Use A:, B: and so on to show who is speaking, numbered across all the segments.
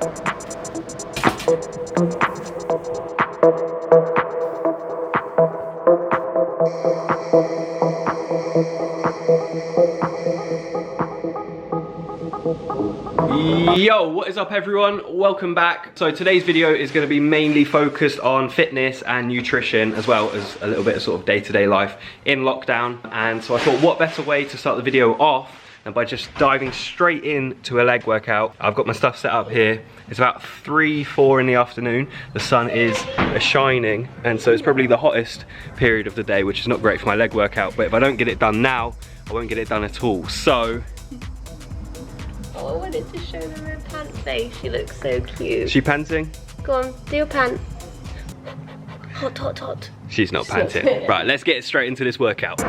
A: Yo, what is up everyone? Welcome back. So today's video is going to be mainly focused on fitness and nutrition, as well as a little bit of sort of day-to-day life in lockdown. And so I thought, what better way to start the video off than by just diving straight into a leg workout. I've got my stuff set up here. It's about 3-4 in the afternoon. The sun is shining, and so it's probably the hottest period of the day, which is not great for my leg workout. But if I don't get it done now, I won't get it done at all. So
B: oh, I wanted to show them her pant face. She looks so cute.
A: Is she panting?
B: Go on, do your pant. Hot, hot, hot.
A: She's not panting. Right, let's get straight into this workout.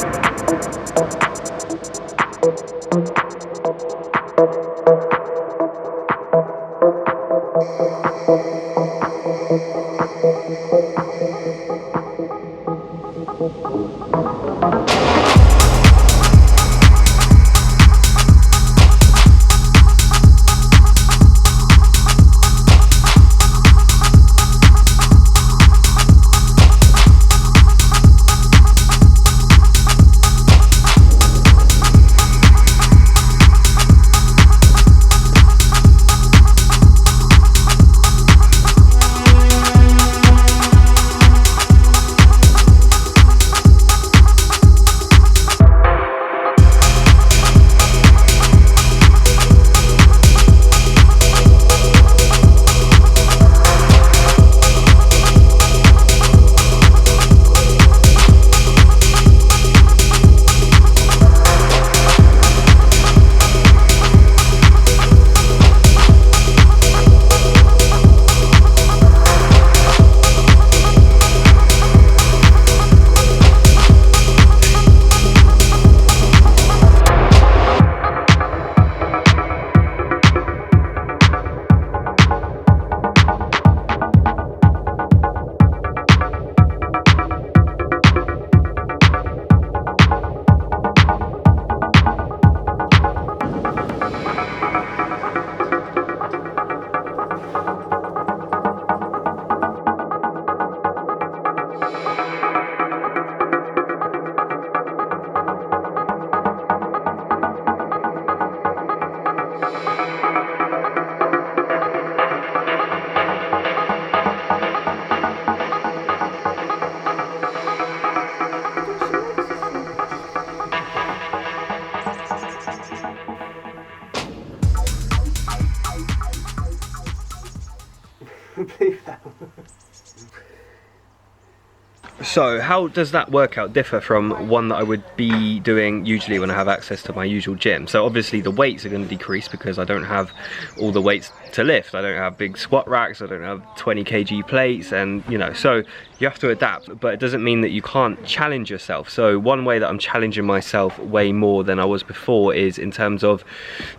A: So how does that workout differ from one that I would be doing usually when I have access to my usual gym? So obviously the weights are going to decrease because I don't have all the weights to lift. I don't have big squat racks, I don't have 20 kg plates, and you know, so you have to adapt, but it doesn't mean that you can't challenge yourself. So one way that I'm challenging myself way more than I was before is in terms of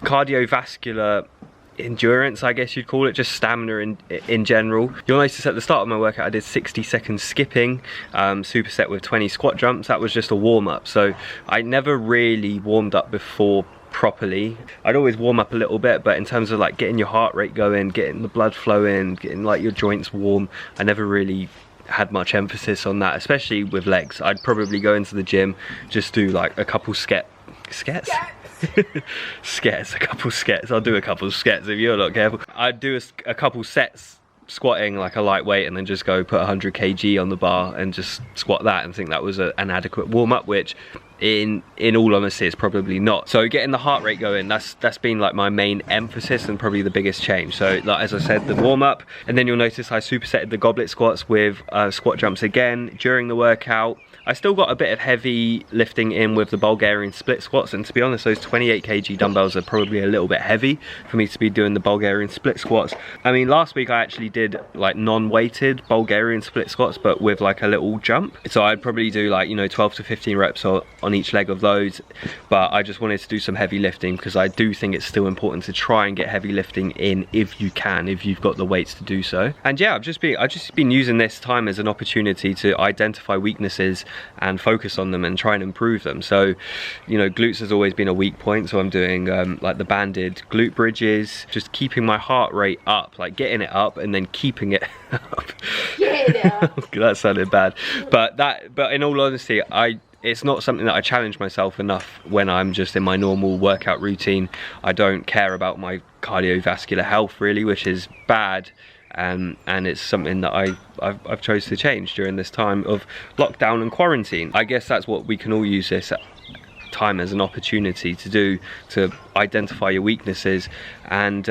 A: cardiovascular endurance, I guess you'd call it, just stamina in general. You'll notice at the start of my workout I did 60 seconds skipping, superset with 20 squat jumps. That was just a warm-up, so I never really warmed up before properly. I'd always warm up a little bit, but in terms of like getting your heart rate going, getting the blood flowing, getting like your joints warm, I never really had much emphasis on that, especially with legs. I'd probably go into the gym, just do like a couple skets. A couple skets. I'll do a couple of skets if you're not careful. I'd do a couple sets squatting like a lightweight, and then just go put 100 kg on the bar and just squat that, and think that was an adequate warm-up, which in all honesty is probably not. So getting the heart rate going, that's been like my main emphasis and probably the biggest change. So like, as I said, the warm-up, and then you'll notice I supersetted the goblet squats with squat jumps again during the workout. I still got a bit of heavy lifting in with the Bulgarian split squats, and to be honest, those 28 kg dumbbells are probably a little bit heavy for me to be doing the Bulgarian split squats. I mean, last week I actually did like non-weighted Bulgarian split squats, but with like a little jump. So I'd probably do like, you know, 12 to 15 reps on on each leg of those, but I just wanted to do some heavy lifting because I do think it's still important to try and get heavy lifting in if you can, if you've got the weights to do so. And yeah, I've just been using this time as an opportunity to identify weaknesses and focus on them and try and improve them. So, you know, glutes has always been a weak point, so I'm doing like the banded glute bridges, just keeping my heart rate up, like getting it up and then keeping it up.
B: Yeah.
A: That sounded bad, but in all honesty, it's not something that I challenge myself enough when I'm just in my normal workout routine. I don't care about my cardiovascular health really, which is bad, and it's something that I've chose to change during this time of lockdown and quarantine. I guess that's what we can all use this time as an opportunity to do, to identify your weaknesses and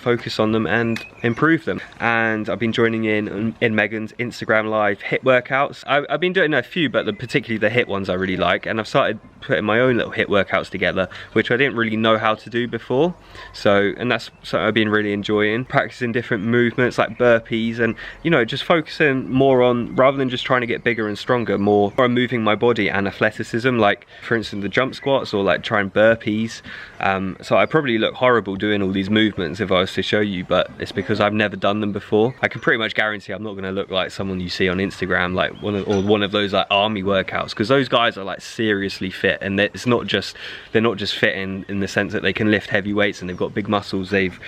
A: focus on them and improve them. And I've been joining in Megan's Instagram live HIIT workouts. I've been doing a few, but particularly the HIIT ones I really like, and I've started putting my own little HIIT workouts together, which I didn't really know how to do before. And that's something I've been really enjoying, practicing different movements like burpees, and you know, just focusing more on, rather than just trying to get bigger and stronger, more on moving my body and athleticism, like for instance the jump squats or like trying burpees. So I probably look horrible doing all these movements if I was to show you, but it's because I've never done them before. I can pretty much guarantee I'm not going to look like someone you see on Instagram, like one of those like army workouts, because those guys are like seriously fit, and they're not just fit in the sense that they can lift heavy weights and they've got big muscles, they've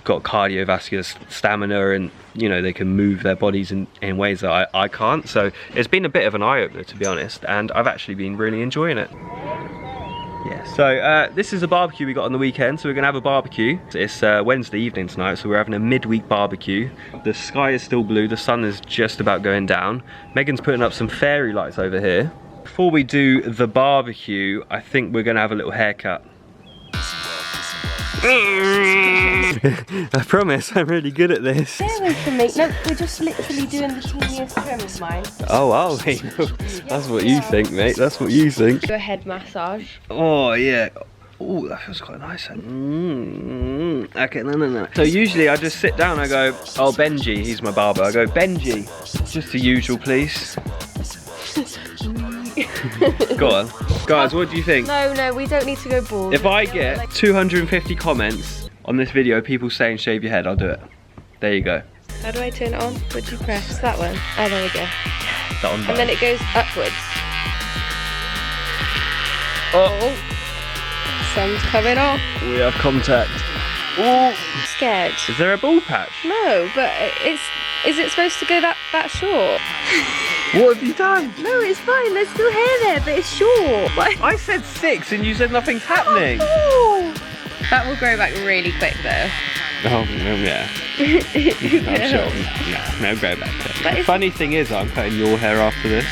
A: got cardiovascular stamina, and you know, they can move their bodies in ways that I can't. So it's been a bit of an eye-opener, to be honest, and I've actually been really enjoying it. Yeah, so this is a barbecue we got on the weekend, so we're gonna have a barbecue. It's Wednesday evening tonight, so we're having a midweek barbecue. The sky is still blue, the sun is just about going down. Megan's putting up some fairy lights over here. Before we do the barbecue, I think we're gonna have a little haircut. I promise, I'm really good at this.
B: Stay away from me. No, we're just literally doing the teeniest trim of mine.
A: Oh wow, mate. That's what you think, mate. That's what you think.
B: Do a head massage.
A: Oh yeah. Oh, that feels quite nice. Okay, no. So usually I just sit down, I go, oh Benji, he's my barber. I go, Benji, just the usual please. Go on. Guys, what do you think?
B: No, we don't need to go bald.
A: If I get 250 comments on this video, people saying shave your head, I'll do it. There you go.
B: How do I turn it on? What do you press? That one. Oh, there we go.
A: That one.
B: And then it goes upwards.
A: Oh.
B: Sun's coming off.
A: We have contact. Oh.
B: Scared.
A: Is there a ball patch?
B: No, but is it supposed to go that short?
A: What have you done?
B: No, it's fine. There's still hair there, but it's short. What?
A: I said 6 and you said nothing's happening.
B: Oh. That will grow back really quick though.
A: Oh, yeah. I'm sure. No, go back. The funny thing is, I'm cutting your hair after this.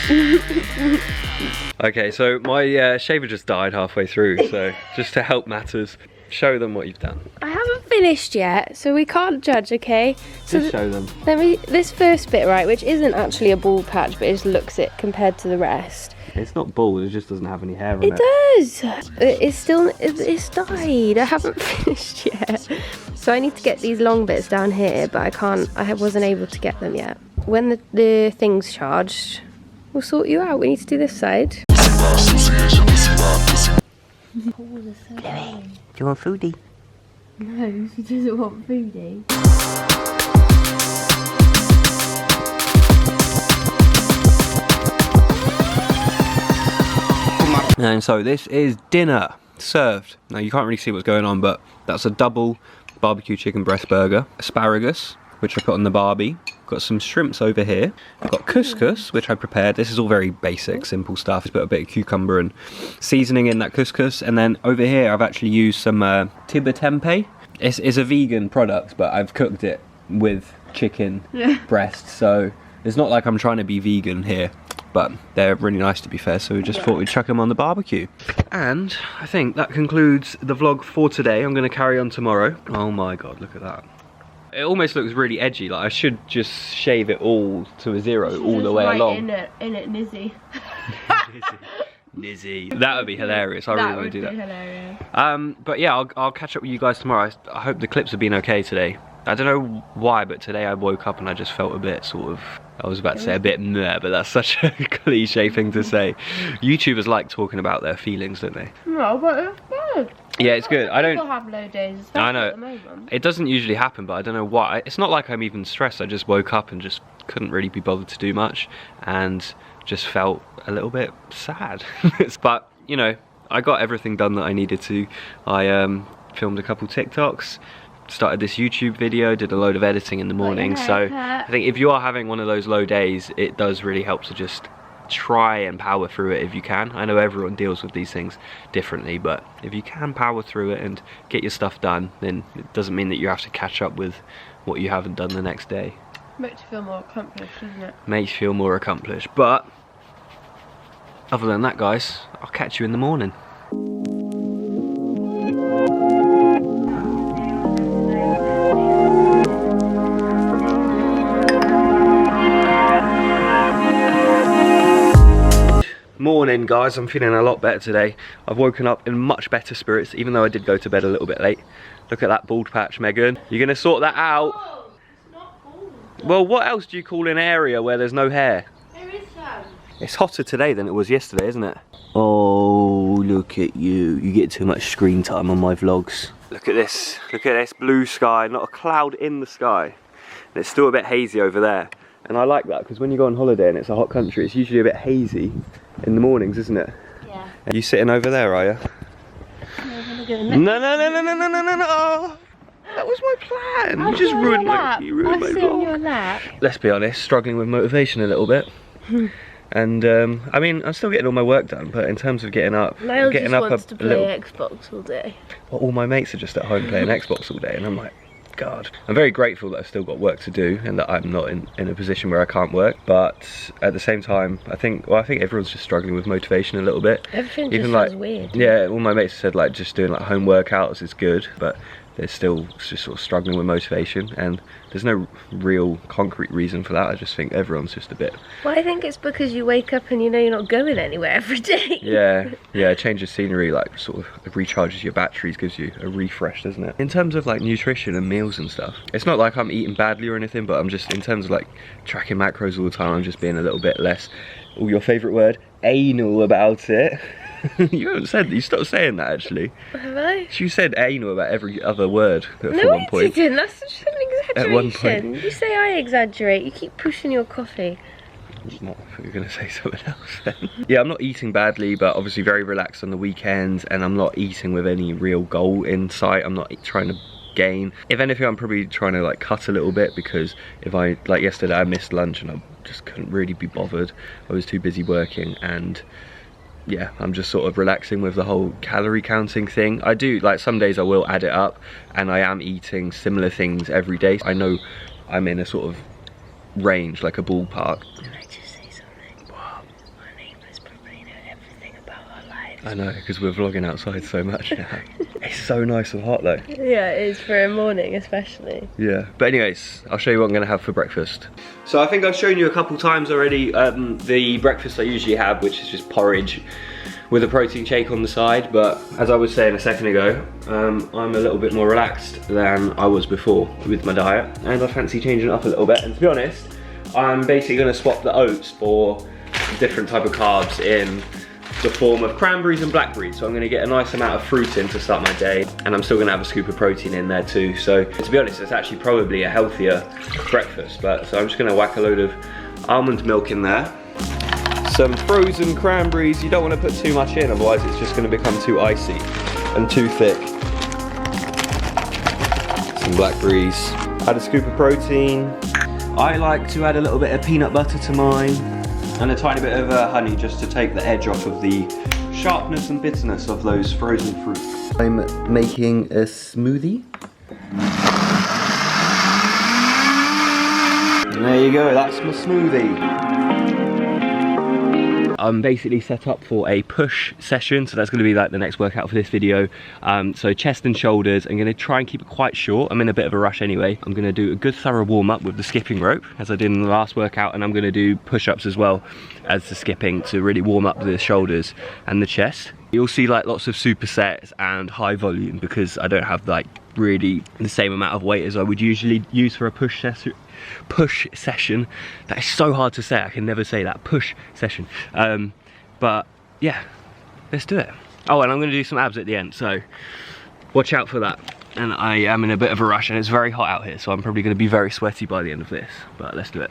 A: Okay, so my shaver just died halfway through, so just to help matters, show them what you've done.
B: I haven't finished yet, so we can't judge, okay? So
A: just show them.
B: This first bit, right, which isn't actually a bald patch, but it just looks it compared to the rest.
A: It's not bald, it just doesn't have any hair on
B: it. It does! It's died, I haven't finished yet. So I need to get these long bits down here, but I wasn't able to get them yet. When the thing's charged, we'll sort you out. We need to do this side.
A: Do you want foodie?
B: No, she doesn't want foodie.
A: And so this is dinner served. Now you can't really see what's going on, but that's a double barbecue chicken breast burger, asparagus, which I put on the barbie. Got some shrimps over here. I've got couscous, which I prepared. This is all very basic, simple stuff. Just put a bit of cucumber and seasoning in that couscous. And then over here, I've actually used some tiba tempeh. It's a vegan product, but I've cooked it with chicken breast. So it's not like I'm trying to be vegan here, but they're really nice to be fair. So we just thought we'd chuck them on the barbecue. And I think that concludes the vlog for today. I'm going to carry on tomorrow. Oh my God, look at that. It almost looks really edgy, like I should just shave it all to a 0 all the way along.
B: In it, Nizzy.
A: Nizzy. That would be hilarious. I really want to do that.
B: Hilarious.
A: But yeah, I'll catch up with you guys tomorrow. I hope the clips have been okay today. I don't know why, but today I woke up and I just felt a bit sort of I was about to say a bit meh, but that's such a cliche thing to say. YouTubers like talking about their feelings, don't they?
B: No, but it's good.
A: Yeah, it's good. I don't
B: have low days,
A: I know.
B: at the moment.
A: It doesn't usually happen, but I don't know why. It's not like I'm even stressed. I just woke up and just couldn't really be bothered to do much and just felt a little bit sad. But, you know, I got everything done that I needed to. I filmed a couple TikToks, started this YouTube video, did a load of editing in the morning. So I think if you are having one of those low days, it does really help to just try and power through it if you can. I know everyone deals with these things differently, but if you can power through it and get your stuff done, then it doesn't mean that you have to catch up with what you haven't done the next day.
B: Makes you feel more accomplished, doesn't it?
A: Makes you feel more accomplished. But other than that, guys, I'll catch you in the morning. Morning, guys. I'm feeling a lot better today. I've woken up in much better spirits, even though I did go to bed a little bit late. Look at that bald patch, Megan. You're gonna sort that out?
B: Oh, it's not bald.
A: Well, what else do you call an area where there's no hair?
B: There is some.
A: It's hotter today than it was yesterday, isn't it? Oh, look at you. You get too much screen time on my vlogs. Look at this. Look at this blue sky. Not a cloud in the sky. And it's still a bit hazy over there. And I like that because when you go on holiday and it's a hot country, it's usually a bit hazy in the mornings, isn't it?
B: Yeah.
A: Are you sitting over there, are you? No, no, no, no, no, no, no, no, no. Oh, that was my plan. You just ruined my vlog.
B: Your lap.
A: Let's be honest, struggling with motivation a little bit. And I mean, I'm still getting all my work done, but in terms of getting up,
B: Niall
A: getting
B: just
A: up
B: wants
A: a
B: to play
A: little.
B: Xbox all day.
A: Well, all my mates are just at home playing Xbox all day, and I'm like, God. I'm very grateful that I've still got work to do and that I'm not in a position where I can't work. But at the same time, I think everyone's just struggling with motivation a little bit.
B: Everything
A: Even
B: just
A: like,
B: feels weird.
A: Yeah, all my mates said like just doing like home workouts is good, but they're still just sort of struggling with motivation, and there's no real concrete reason for that. I just think everyone's just a bit.
B: Well, I think it's because you wake up and you know you're not going anywhere every day.
A: Yeah, change of scenery like sort of recharges your batteries, gives you a refresh, doesn't it? In terms of like nutrition and meals and stuff, it's not like I'm eating badly or anything, but I'm just, in terms of like tracking macros all the time, I'm just being a little bit less, oh, your favourite word, anal about it. You haven't said, you stopped saying that actually.
B: Have I?
A: You said anal about every other word at
B: No,
A: one point.
B: you didn't. That's such an exaggeration.
A: At one point.
B: You say I exaggerate. You keep pushing your coffee.
A: What, I thought you were going to say something else then. Yeah, I'm not eating badly, but obviously very relaxed on the weekends, and I'm not eating with any real goal in sight. I'm not trying to gain. If anything, I'm probably trying to like cut a little bit, because if I, like yesterday, I missed lunch and I just couldn't really be bothered. I was too busy working, and yeah, I'm just sort of relaxing with the whole calorie counting thing. I do, like some days I will add it up, and I am eating similar things every day. I know I'm in a sort of range, like a ballpark.
B: Can I just say something?
A: What?
B: Our neighbours probably know everything about our lives.
A: I know, because we're vlogging outside so much now. It's so nice and hot though.
B: Yeah, it is for a morning especially.
A: Yeah, but anyways, I'll show you what I'm gonna have for breakfast. So I think I've shown you a couple times already the breakfast I usually have, which is just porridge with a protein shake on the side. But as I was saying a second ago, I'm a little bit more relaxed than I was before with my diet, and I fancy changing it up a little bit. And to be honest, I'm basically gonna swap the oats for a different type of carbs in the form of cranberries and blackberries. So I'm gonna get a nice amount of fruit in to start my day, and I'm still gonna have a scoop of protein in there too. So to be honest, it's actually probably a healthier breakfast. But so I'm just gonna whack a load of almond milk in there, some frozen cranberries. You don't want to put too much in, otherwise it's just gonna become too icy and too thick. Some blackberries, add a scoop of protein. I like to add a little bit of peanut butter to mine, and a tiny bit of honey, just to take the edge off of the sharpness and bitterness of those frozen fruit. I'm making a smoothie. And there you go, that's my smoothie. I'm basically set up for a push session, so that's going to be like the next workout for this video. So chest and shoulders. I'm going to try and keep it quite short. I'm in a bit of a rush anyway. I'm going to do a good thorough warm up with the skipping rope, as I did in the last workout, and I'm going to do push-ups as well as the skipping to really warm up the shoulders and the chest. You'll see like lots of supersets and high volume, because I don't have like really the same amount of weight as I would usually use for a push session. That is so hard to say, I can never say that, push session. But yeah, let's do it. Oh, and I'm gonna do some abs at the end, so watch out for that. And I am in a bit of a rush and it's very hot out here, so I'm probably gonna be very sweaty by the end of this, but let's do it.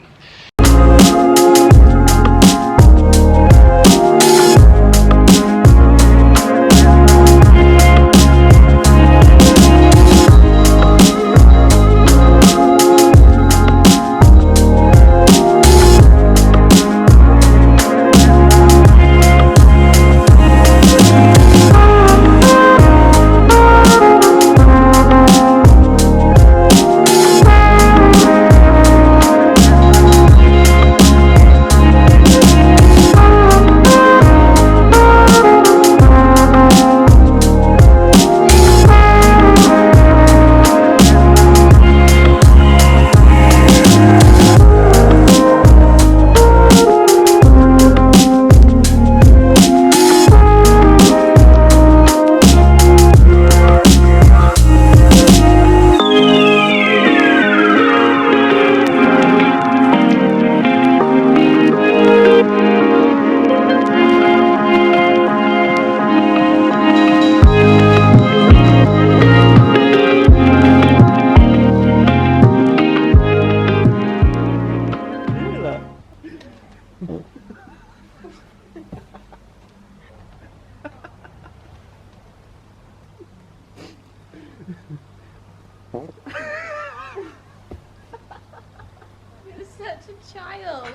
B: You're such a child.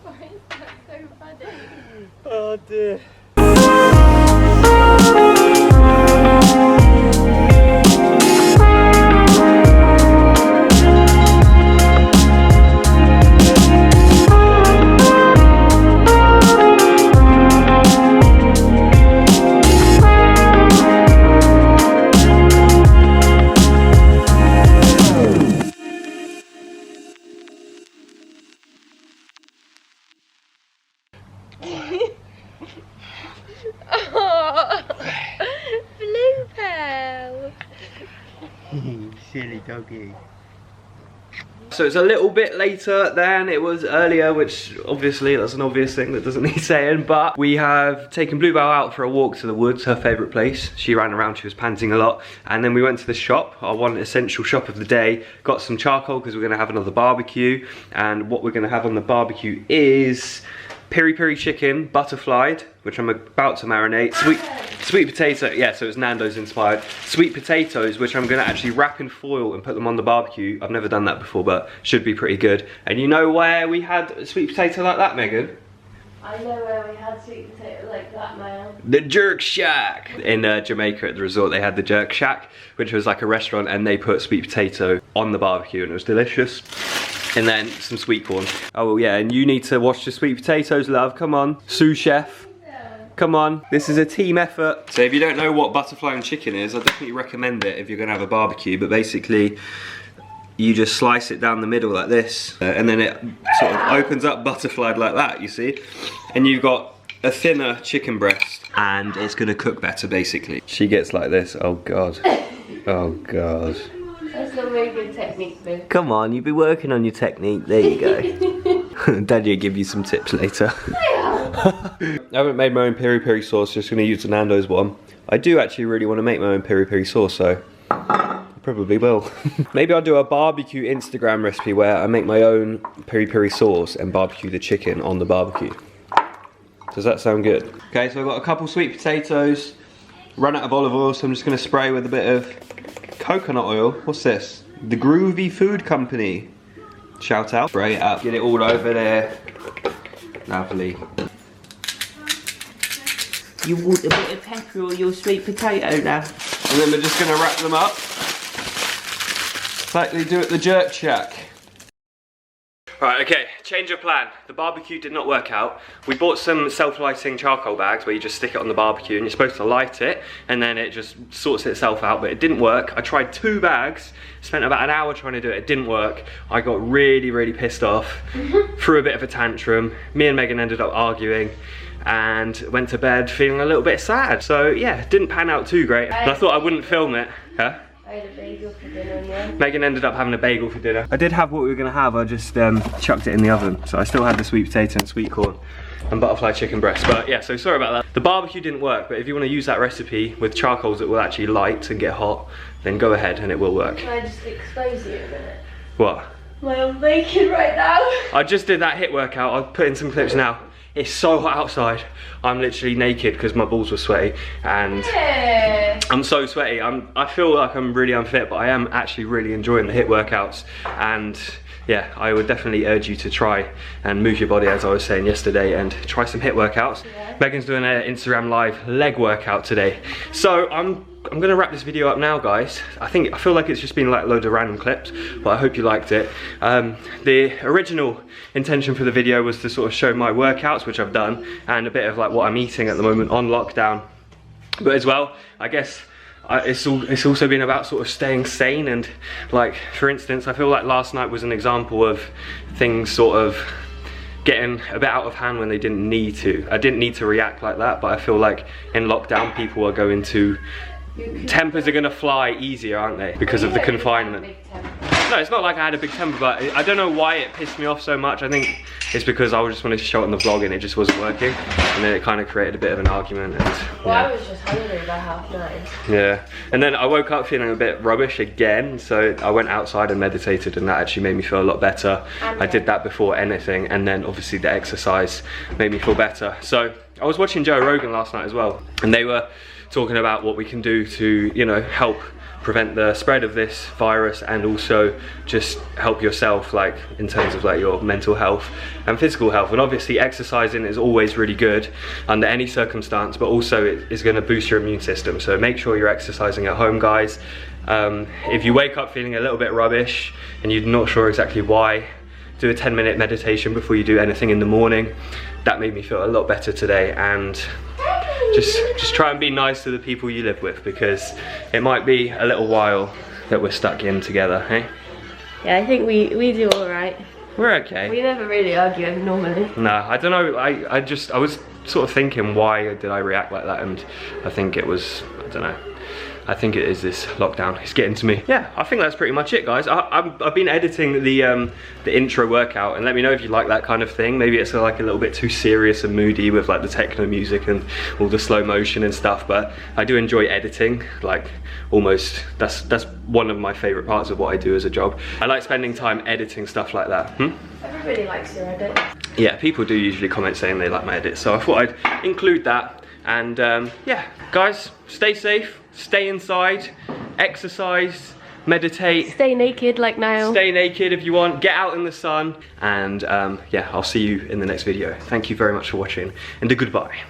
B: Why is that so funny?
A: Oh dear.
B: Oh, blue pearl.
A: Silly doggy. So it's a little bit later than it was earlier, which obviously that's an obvious thing that doesn't need saying, but we have taken Bluebell out for a walk to the woods, her favourite place. She ran around, she was panting a lot, and then we went to the shop, our one essential shop of the day, got some charcoal because we're going to have another barbecue, and what we're going to have on the barbecue is piri piri chicken, butterflied, which I'm about to marinate, sweet potato, yeah, so it's Nando's inspired, sweet potatoes, which I'm gonna actually wrap in foil and put them on the barbecue. I've never done that before, but should be pretty good. And you know where we had a sweet potato like that, Megan?
B: I know where we had sweet potato like that, Niall.
A: The Jerk Shack! In Jamaica at the resort, they had the Jerk Shack, which was like a restaurant, and they put sweet potato on the barbecue, and it was delicious. And then some sweet corn. Oh yeah, and you need to wash the sweet potatoes, love, come on. Sous chef. Come on, this is a team effort. So if you don't know what butterfly and chicken is, I definitely recommend it if you're gonna have a barbecue, but basically, you just slice it down the middle like this, and then it sort of opens up butterflied like that, you see? And you've got a thinner chicken breast, and it's gonna cook better, basically. She gets like this, oh God. Oh God.
B: That's not very good technique, though.
A: Come on, you've been working on your technique, there you go. Daddy will give you some tips later. I haven't made my own piri piri sauce, just gonna use the Nando's one. I do actually really want to make my own piri piri sauce, so I probably will. Maybe I'll do a barbecue Instagram recipe where I make my own piri piri sauce and barbecue the chicken on the barbecue. Does that sound good? Okay, so I've got a couple sweet potatoes, run out of olive oil, so I'm just gonna spray with a bit of coconut oil. What's this? The Groovy Food Company. Shout out. Spray it up. Get it all over there. Lovely.
C: You want a bit of pepper on your sweet potato now?
A: And then we're just gonna wrap them up like they do at the Jerk Shack. Right, okay, change of plan. The barbecue did not work out. We bought some self-lighting charcoal bags where you just stick it on the barbecue and you're supposed to light it and then it just sorts itself out, but it didn't work. I tried 2 bags, spent about an hour trying to do it, it didn't work. I got really, really pissed off, threw a bit of a tantrum. Me and Megan ended up arguing and went to bed feeling a little bit sad. So yeah, it didn't pan out too great. And I thought I wouldn't film it Huh?
B: I had a bagel for dinner, yeah.
A: Megan ended up having a bagel for dinner. I did have what we were gonna have, I just chucked it in the oven. So I still had the sweet potato and sweet corn and butterfly chicken breast. But yeah, so sorry about that. The barbecue didn't work, but if you wanna use that recipe with charcoals that will actually light and get hot, then go ahead and it will work.
B: Can I just expose you a minute?
A: What?
B: My old naked right now.
A: I just did that HIIT workout. I'll put in some clips now. It's so hot outside. I'm literally naked because my balls were sweaty and I'm so sweaty. I feel like I'm really unfit, but I am actually really enjoying the HIIT workouts. And yeah, I would definitely urge you to try and move your body, as I was saying yesterday, and try some HIIT workouts. Yeah. Megan's doing an Instagram live leg workout today. So I'm gonna wrap this video up now, guys. I feel like it's just been like loads of random clips, but I hope you liked it. The original intention for the video was to sort of show my workouts, which I've done, and a bit of like what I'm eating at the moment on lockdown. But as well, I guess it's also been about sort of staying sane, and like, for instance, I feel like last night was an example of things sort of getting a bit out of hand when they didn't need to. I didn't need to react like that, but I feel like in lockdown people are going to, tempers are gonna fly easier, aren't they? Because of the confinement. No, it's not like I had a big temper, but I don't know why it pissed me off so much. I think it's because I just wanted to show it on the vlog and it just wasn't working. And then it kind of created a bit of an argument. And,
B: well, yeah. I was just hungry by 9:30.
A: Yeah. And then I woke up feeling a bit rubbish again. So I went outside and meditated, and that actually made me feel a lot better. I did that before anything. And then obviously the exercise made me feel better. So I was watching Joe Rogan last night as well. And they were talking about what we can do to, you know, help prevent the spread of this virus, and also just help yourself, like in terms of like your mental health and physical health. And obviously exercising is always really good under any circumstance, but also it is going to boost your immune system. So make sure you're exercising at home, guys. If you wake up feeling a little bit rubbish and you're not sure exactly why, do a 10-minute meditation before you do anything in the morning. That made me feel a lot better today. And just try and be nice to the people you live with, because it might be a little while that we're stuck in together, hey?
B: Yeah, I think we do all right.
A: We're okay.
B: We never really argue normally.
A: No, I don't know. I was sort of thinking, why did I react like that? And I think it was, I don't know. I think it is this lockdown. It's getting to me. Yeah, I think that's pretty much it, guys. I've been editing the intro workout, and let me know if you like that kind of thing. Maybe it's like a little bit too serious and moody with like the techno music and all the slow motion and stuff. But I do enjoy editing. Like almost, that's one of my favorite parts of what I do as a job. I like spending time editing stuff like that.
B: Everybody likes your edit.
A: Yeah, people do usually comment saying they like my edits, so I thought I'd include that. And yeah, guys, stay safe. Stay inside, exercise, meditate.
B: Stay naked like Niall.
A: Stay naked if you want, get out in the sun. And yeah, I'll see you in the next video. Thank you very much for watching, and a goodbye.